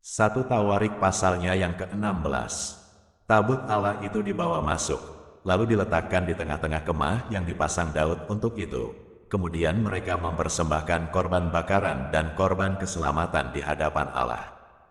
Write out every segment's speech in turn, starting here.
1 Tawarik pasalnya yang ke-16. Tabut Allah itu dibawa masuk, lalu diletakkan di tengah-tengah kemah yang dipasang Daud untuk itu. Kemudian mereka mempersembahkan korban bakaran dan korban keselamatan di hadapan Allah.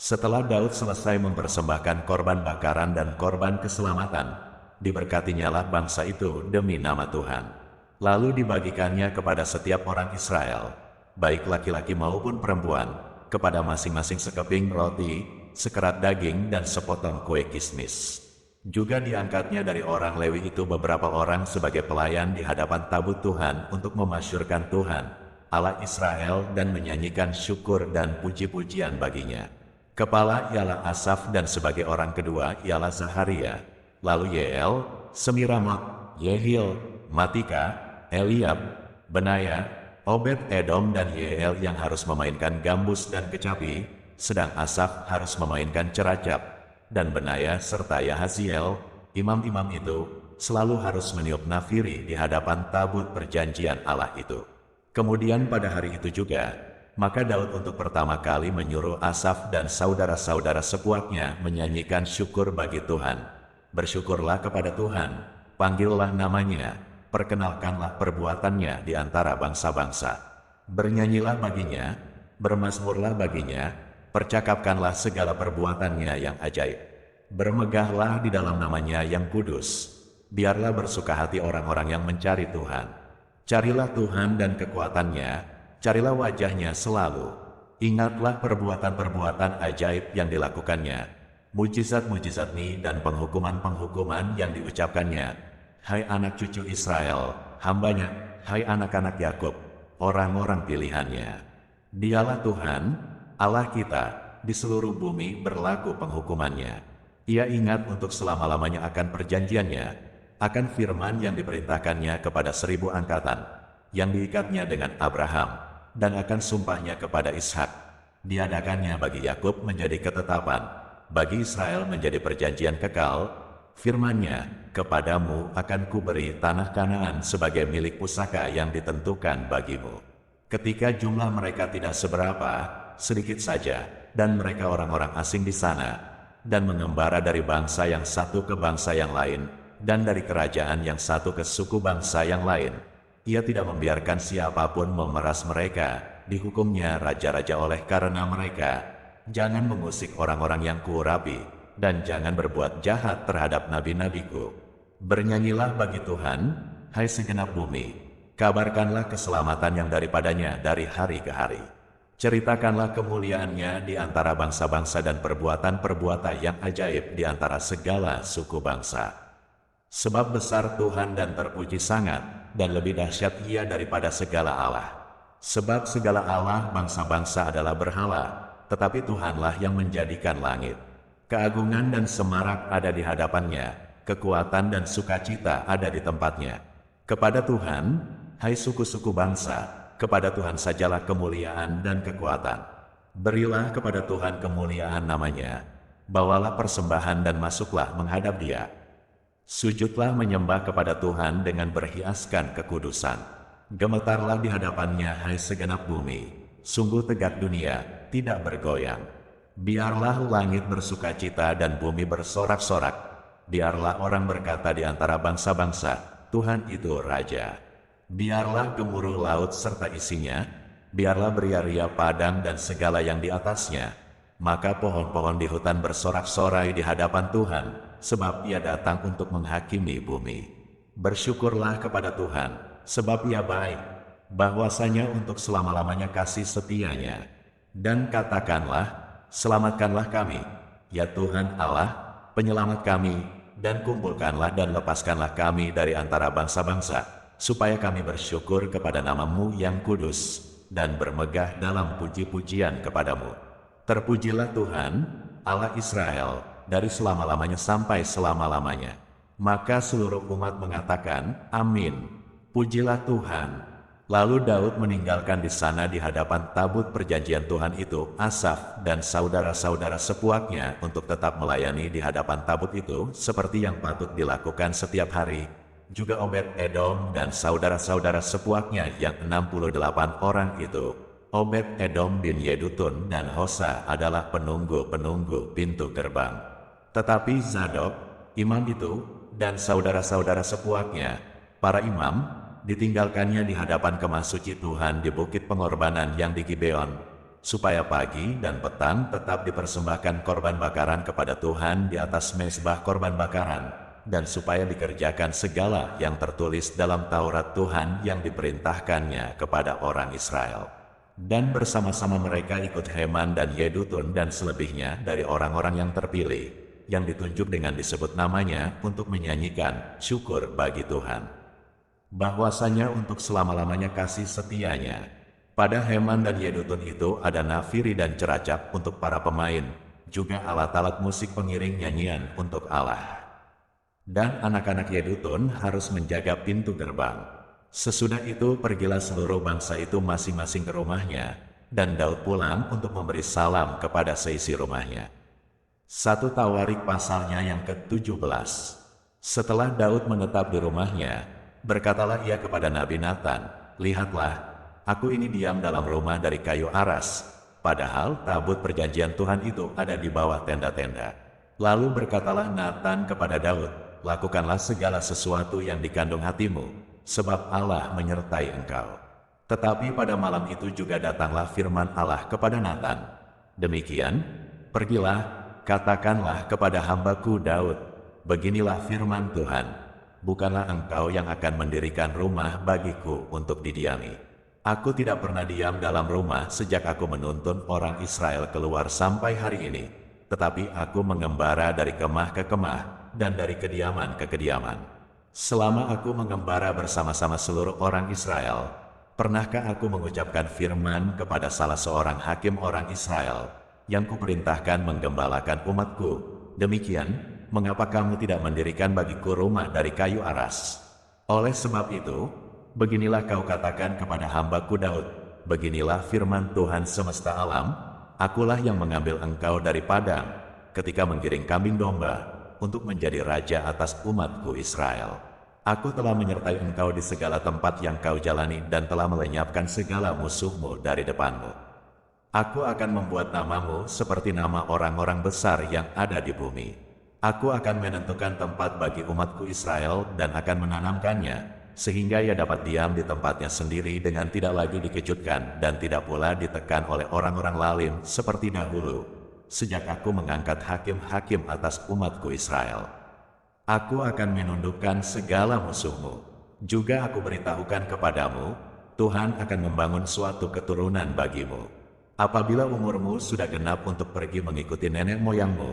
Setelah Daud selesai mempersembahkan korban bakaran dan korban keselamatan, diberkatinyalah bangsa itu demi nama Tuhan. Lalu dibagikannya kepada setiap orang Israel, baik laki-laki maupun perempuan, kepada masing-masing sekeping roti, sekerat daging, dan sepotong kue kismis. Juga diangkatnya dari orang Lewi itu beberapa orang sebagai pelayan di hadapan tabut Tuhan untuk memasyurkan Tuhan, Allah Israel, dan menyanyikan syukur dan puji-pujian baginya. Kepala ialah Asaf dan sebagai orang kedua ialah Zaharia, lalu Yeel, Semiramot, Yehil, Matika, Eliab, Benaya, Obed-Edom dan Yeel yang harus memainkan gambus dan kecapi, sedang Asaf harus memainkan ceracap, dan Benaya serta Yahaziel, imam-imam itu, selalu harus meniup nafiri di hadapan tabut perjanjian Allah itu. Kemudian pada hari itu juga, maka Daud untuk pertama kali menyuruh Asaf dan saudara-saudara sepuaknya menyanyikan syukur bagi Tuhan. Bersyukurlah kepada Tuhan, panggillah namanya, perkenalkanlah perbuatannya di antara bangsa-bangsa. Bernyanyilah baginya, bermazmurlah baginya, percakapkanlah segala perbuatannya yang ajaib. Bermegahlah di dalam namanya yang kudus. Biarlah bersuka hati orang-orang yang mencari Tuhan. Carilah Tuhan dan kekuatannya, carilah wajahnya selalu. Ingatlah perbuatan-perbuatan ajaib yang dilakukannya, mujizat-mujizat-Ni dan penghukuman-penghukuman yang diucapkannya. Hai anak cucu Israel, hambanya, hai anak-anak Yakub, orang-orang pilihannya. Dialah Tuhan, Allah kita, di seluruh bumi berlaku penghukumannya. Ia ingat untuk selama-lamanya akan perjanjiannya, akan firman yang diperintahkannya kepada 1000 angkatan, yang diikatnya dengan Abraham, dan akan sumpahnya kepada Ishak. Diadakannya bagi Yakub menjadi ketetapan, bagi Israel menjadi perjanjian kekal. Firman-Nya, kepadamu akan kuberi tanah Kanaan sebagai milik pusaka yang ditentukan bagimu. Ketika jumlah mereka tidak seberapa, sedikit saja, dan mereka orang-orang asing di sana, dan mengembara dari bangsa yang satu ke bangsa yang lain, dan dari kerajaan yang satu ke suku bangsa yang lain. Ia tidak membiarkan siapapun memeras mereka, dihukumnya raja-raja oleh karena mereka. Jangan mengusik orang-orang yang kuurapi, dan jangan berbuat jahat terhadap nabi-nabiku. Bernyanyilah bagi Tuhan, hai segenap bumi, kabarkanlah keselamatan yang daripadanya dari hari ke hari. Ceritakanlah kemuliaannya di antara bangsa-bangsa dan perbuatan-perbuatan yang ajaib di antara segala suku bangsa. Sebab besar Tuhan dan terpuji sangat, dan lebih dahsyat Ia daripada segala Allah. Sebab segala Allah bangsa-bangsa adalah berhala, tetapi Tuhanlah yang menjadikan langit. Keagungan dan semarak ada di hadapannya, kekuatan dan sukacita ada di tempatnya. Kepada Tuhan, hai suku-suku bangsa, kepada Tuhan sajalah kemuliaan dan kekuatan. Berilah kepada Tuhan kemuliaan namanya. Bawalah persembahan dan masuklah menghadap Dia. Sujudlah menyembah kepada Tuhan dengan berhiaskan kekudusan. Gemetarlah di hadapannya hai segenap bumi. Sungguh tegak dunia, tidak bergoyang. Biarlah langit bersukacita dan bumi bersorak-sorak. Biarlah orang berkata di antara bangsa-bangsa, Tuhan itu Raja. Biarlah gemuruh laut serta isinya, biarlah beria-ria padang dan segala yang di atasnya. Maka pohon-pohon di hutan bersorak-sorai di hadapan Tuhan, sebab Ia datang untuk menghakimi bumi. Bersyukurlah kepada Tuhan, sebab Ia baik, bahwasanya untuk selama-lamanya kasih setia-Nya. Dan katakanlah, selamatkanlah kami, ya Tuhan Allah, penyelamat kami, dan kumpulkanlah dan lepaskanlah kami dari antara bangsa-bangsa, supaya kami bersyukur kepada nama-Mu yang kudus, dan bermegah dalam puji-pujian kepadamu. Terpujilah Tuhan, Allah Israel, dari selama-lamanya sampai selama-lamanya. Maka seluruh umat mengatakan, Amin. Pujilah Tuhan. Lalu Daud meninggalkan di sana di hadapan tabut perjanjian Tuhan itu Asaf dan saudara-saudara sepuaknya untuk tetap melayani di hadapan tabut itu seperti yang patut dilakukan setiap hari. Juga Obed-Edom dan saudara-saudara sepuaknya yang 68 orang itu. Obed-Edom bin Yedutun dan Hosa adalah penunggu-penunggu pintu gerbang. Tetapi Zadok, imam itu, dan saudara-saudara sepuaknya, para imam, ditinggalkannya di hadapan kemah suci Tuhan di bukit pengorbanan yang di Gibeon, supaya pagi dan petang tetap dipersembahkan korban bakaran kepada Tuhan di atas mezbah korban bakaran, dan supaya dikerjakan segala yang tertulis dalam Taurat Tuhan yang diperintahkannya kepada orang Israel. Dan bersama-sama mereka ikut Heman dan Yedutun dan selebihnya dari orang-orang yang terpilih, yang ditunjuk dengan disebut namanya untuk menyanyikan syukur bagi Tuhan. Bahwasanya untuk selama-lamanya kasih setianya. Pada Heman dan Yedutun itu ada nafiri dan ceracap untuk para pemain, juga alat-alat musik pengiring nyanyian untuk Allah. Dan anak-anak Yedutun harus menjaga pintu gerbang. Sesudah itu pergilah seluruh bangsa itu masing-masing ke rumahnya, dan Daud pulang untuk memberi salam kepada seisi rumahnya. 1 Tawarik pasalnya yang ke-17. Setelah Daud menetap di rumahnya, berkatalah ia kepada Nabi Nathan, "Lihatlah, aku ini diam dalam rumah dari kayu aras, padahal tabut perjanjian Tuhan itu ada di bawah tenda-tenda." Lalu berkatalah Nathan kepada Daud, "Lakukanlah segala sesuatu yang dikandung hatimu, sebab Allah menyertai engkau." Tetapi pada malam itu juga datanglah firman Allah kepada Nathan. Demikian, "Pergilah, katakanlah kepada hambaku Daud, beginilah firman Tuhan, bukanlah engkau yang akan mendirikan rumah bagiku untuk didiami. Aku tidak pernah diam dalam rumah sejak aku menuntun orang Israel keluar sampai hari ini, tetapi aku mengembara dari kemah ke kemah dan dari kediaman ke kediaman. Selama aku mengembara bersama-sama seluruh orang Israel, pernahkah aku mengucapkan firman kepada salah seorang hakim orang Israel yang kuperintahkan menggembalakan umatku? Demikian, mengapa kamu tidak mendirikan bagiku rumah dari kayu aras? Oleh sebab itu, beginilah kau katakan kepada hambaku Daud, beginilah firman Tuhan semesta alam, akulah yang mengambil engkau dari padang ketika menggiring kambing domba, untuk menjadi raja atas umatku Israel. Aku telah menyertai engkau di segala tempat yang kau jalani dan telah melenyapkan segala musuhmu dari depanmu. Aku akan membuat namamu seperti nama orang-orang besar yang ada di bumi. Aku akan menentukan tempat bagi umatku Israel dan akan menanamkannya, sehingga ia dapat diam di tempatnya sendiri dengan tidak lagi dikejutkan dan tidak pula ditekan oleh orang-orang lalim seperti dahulu, sejak aku mengangkat hakim-hakim atas umatku Israel. Aku akan menundukkan segala musuhmu. Juga aku beritahukan kepadamu, Tuhan akan membangun suatu keturunan bagimu. Apabila umurmu sudah genap untuk pergi mengikuti nenek moyangmu,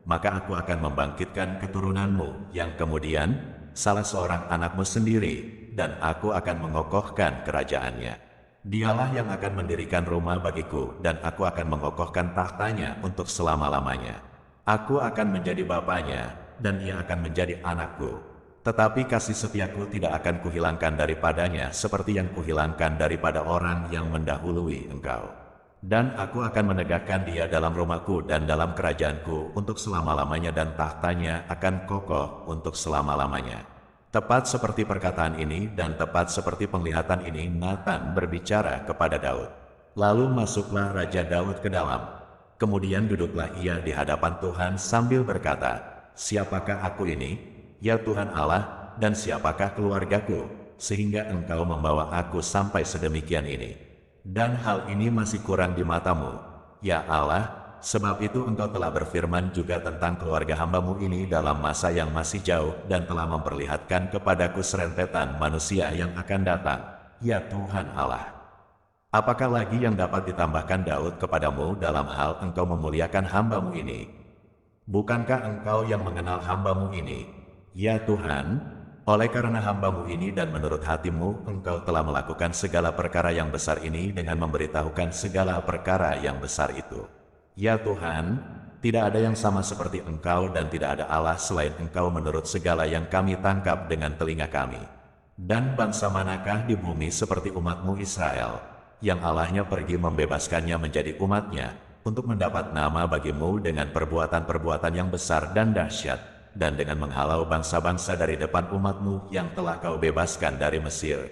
maka aku akan membangkitkan keturunanmu yang kemudian salah seorang anakmu sendiri, dan aku akan mengokohkan kerajaannya. Dialah yang akan mendirikan rumah bagiku, dan aku akan mengokohkan tahtanya untuk selama-lamanya. Aku akan menjadi bapaknya, dan ia akan menjadi anakku. Tetapi kasih setiaku tidak akan kuhilangkan daripadanya seperti yang kuhilangkan daripada orang yang mendahului engkau. Dan aku akan menegakkan dia dalam rumahku dan dalam kerajaanku untuk selama-lamanya, dan tahtanya akan kokoh untuk selama-lamanya." Tepat seperti perkataan ini dan tepat seperti penglihatan ini, Nathan berbicara kepada Daud. Lalu masuklah Raja Daud ke dalam. Kemudian duduklah ia di hadapan Tuhan sambil berkata, "Siapakah aku ini, ya Tuhan Allah, dan siapakah keluargaku, sehingga engkau membawa aku sampai sedemikian ini? Dan hal ini masih kurang di matamu, ya Allah, sebab itu engkau telah berfirman juga tentang keluarga hambamu ini dalam masa yang masih jauh, dan telah memperlihatkan kepadaku serentetan manusia yang akan datang, ya Tuhan Allah. Apakah lagi yang dapat ditambahkan Daud kepadamu dalam hal engkau memuliakan hambamu ini? Bukankah engkau yang mengenal hambamu ini, ya Tuhan? Oleh karena hambamu ini dan menurut hatimu, engkau telah melakukan segala perkara yang besar ini dengan memberitahukan segala perkara yang besar itu. Ya Tuhan, tidak ada yang sama seperti engkau dan tidak ada Allah selain engkau menurut segala yang kami tangkap dengan telinga kami. Dan bangsa manakah di bumi seperti umatmu Israel, yang Allahnya pergi membebaskannya menjadi umatnya, untuk mendapat nama bagimu dengan perbuatan-perbuatan yang besar dan dahsyat, dan dengan menghalau bangsa-bangsa dari depan umatmu yang telah kau bebaskan dari Mesir.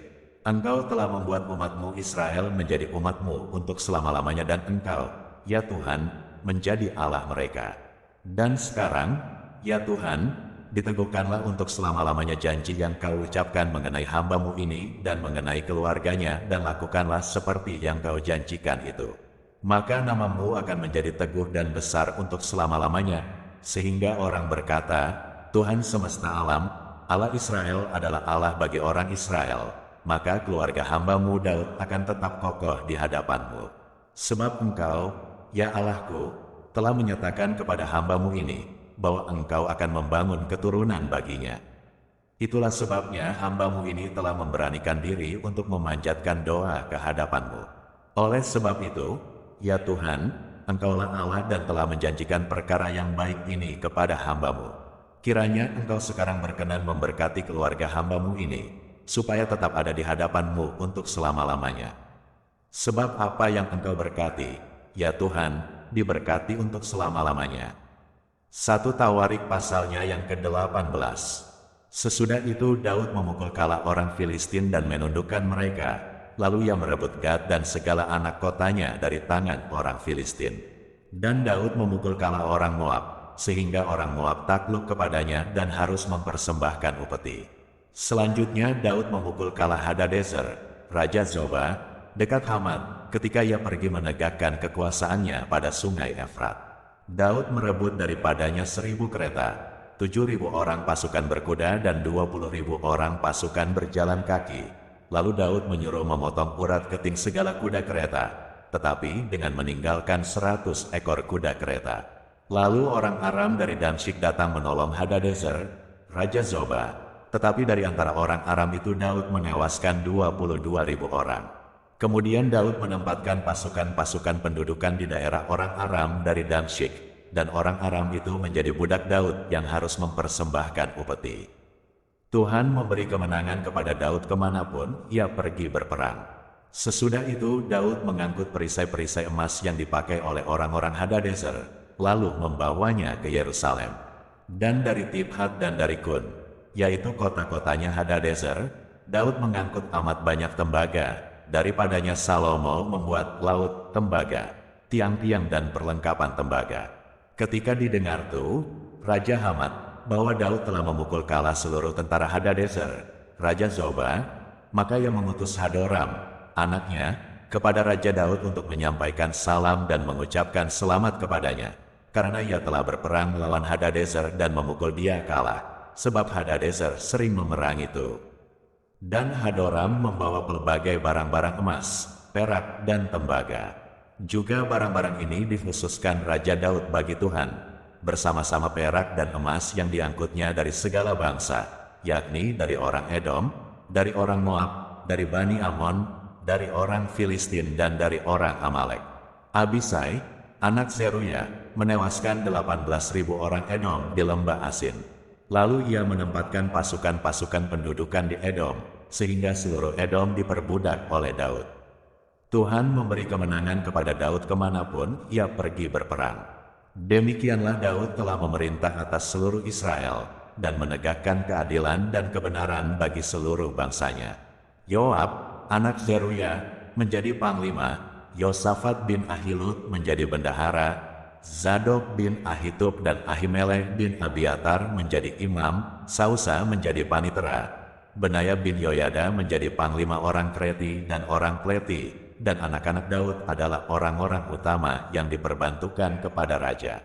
Engkau telah membuat umatmu Israel menjadi umatmu untuk selama-lamanya dan Engkau, ya Tuhan, menjadi Allah mereka. Dan sekarang, ya Tuhan, diteguhkanlah untuk selama-lamanya janji yang Kau ucapkan mengenai hamba-Mu ini dan mengenai keluarganya, dan lakukanlah seperti yang Kau janjikan itu. Maka nama-Mu akan menjadi teguh dan besar untuk selama-lamanya, sehingga orang berkata, Tuhan semesta alam, Allah Israel adalah Allah bagi orang Israel. Maka keluarga hamba-Mu Daud akan tetap kokoh di hadapan-Mu. Sebab Engkau, ya Allahku, telah menyatakan kepada hamba-Mu ini, bahwa Engkau akan membangun keturunan baginya. Itulah sebabnya hamba-Mu ini telah memberanikan diri untuk memanjatkan doa ke hadapan-Mu. Oleh sebab itu, ya Tuhan, Engkaulah Allah dan telah menjanjikan perkara yang baik ini kepada hamba-Mu. Kiranya Engkau sekarang berkenan memberkati keluarga hamba-Mu ini, supaya tetap ada di hadapan-Mu untuk selama-lamanya. Sebab apa yang Engkau berkati, ya Tuhan, diberkati untuk selama-lamanya. 1 Tawarik pasalnya yang ke-18. Sesudah itu Daud memukul kala orang Filistin dan menundukkan mereka, lalu ia merebut Gad dan segala anak kotanya dari tangan orang Filistin. Dan Daud memukul kala orang Moab, sehingga orang Moab takluk kepadanya dan harus mempersembahkan upeti. Selanjutnya Daud memukul kala Hadadezer, Raja Zoba, dekat Hamat, ketika ia pergi menegakkan kekuasaannya pada sungai Efrat. Daud merebut daripadanya 1.000 kereta, 7.000 orang pasukan berkuda dan 20.000 orang pasukan berjalan kaki. Lalu Daud menyuruh memotong urat keting segala kuda kereta, tetapi dengan meninggalkan 100 ekor kuda kereta. Lalu orang Aram dari Damsyik datang menolong Hadadezer, Raja Zoba. Tetapi dari antara orang Aram itu Daud menewaskan 22.000 orang. Kemudian Daud menempatkan pasukan-pasukan pendudukan di daerah orang Aram dari Damsyik, dan orang Aram itu menjadi budak Daud yang harus mempersembahkan upeti. Tuhan memberi kemenangan kepada Daud kemanapun ia pergi berperang. Sesudah itu Daud mengangkut perisai-perisai emas yang dipakai oleh orang-orang Hadadezer, lalu membawanya ke Yerusalem. Dan dari Tibhat dan dari Kun, yaitu kota-kotanya Hadadezer, Daud mengangkut amat banyak tembaga, daripadanya Salomo membuat laut tembaga, tiang-tiang dan perlengkapan tembaga. Ketika didengar tuh, Raja Hamat, bahwa Daud telah memukul kalah seluruh tentara Hadadezer, Raja Zoba, maka ia mengutus Hadoram, anaknya, kepada Raja Daud untuk menyampaikan salam dan mengucapkan selamat kepadanya, karena ia telah berperang melawan Hadadezer dan memukul dia kalah. Sebab Hadadezer sering memerang itu. Dan Hadoram membawa pelbagai barang-barang emas, perak, dan tembaga. Juga barang-barang ini dikhususkan Raja Daud bagi Tuhan, bersama-sama perak dan emas yang diangkutnya dari segala bangsa, yakni dari orang Edom, dari orang Moab, dari Bani Amon, dari orang Filistin dan dari orang Amalek. Abisai, anak Zeruya, menewaskan 18.000 orang Edom di lembah Asin. Lalu ia menempatkan pasukan-pasukan pendudukan di Edom, sehingga seluruh Edom diperbudak oleh Daud. Tuhan memberi kemenangan kepada Daud kemanapun ia pergi berperang. Demikianlah Daud telah memerintah atas seluruh Israel, dan menegakkan keadilan dan kebenaran bagi seluruh bangsanya. Yoab, anak Zeruya, menjadi panglima, Yosafat bin Ahilud menjadi bendahara, Zadok bin Ahitub dan Ahimelek bin Abiatar menjadi imam, Sausa menjadi panitera, Benaya bin Yoyada menjadi panglima orang Kreti dan orang Pleti, dan anak-anak Daud adalah orang-orang utama yang diperbantukan kepada raja.